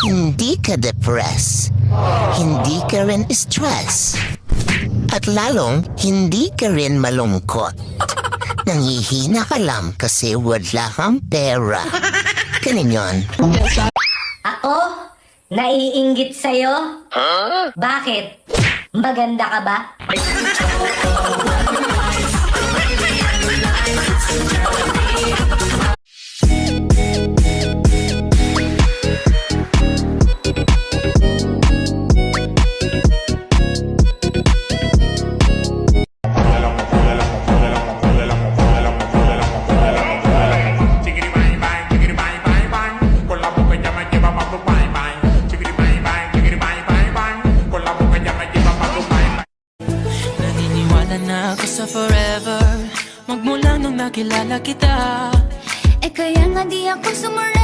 Hindi ka depressed. Hindi ka rin stress. At lalong, hindi ka rin malungkot. Nangihina ka lang kasi wala kang pera. Ganun yun. Ako? Naiinggit sa'yo? Bakit? Maganda ka ba? Naniniwala na ako sa forever magmula nung nakilala kita. Eh kaya nga di ako sumurrender.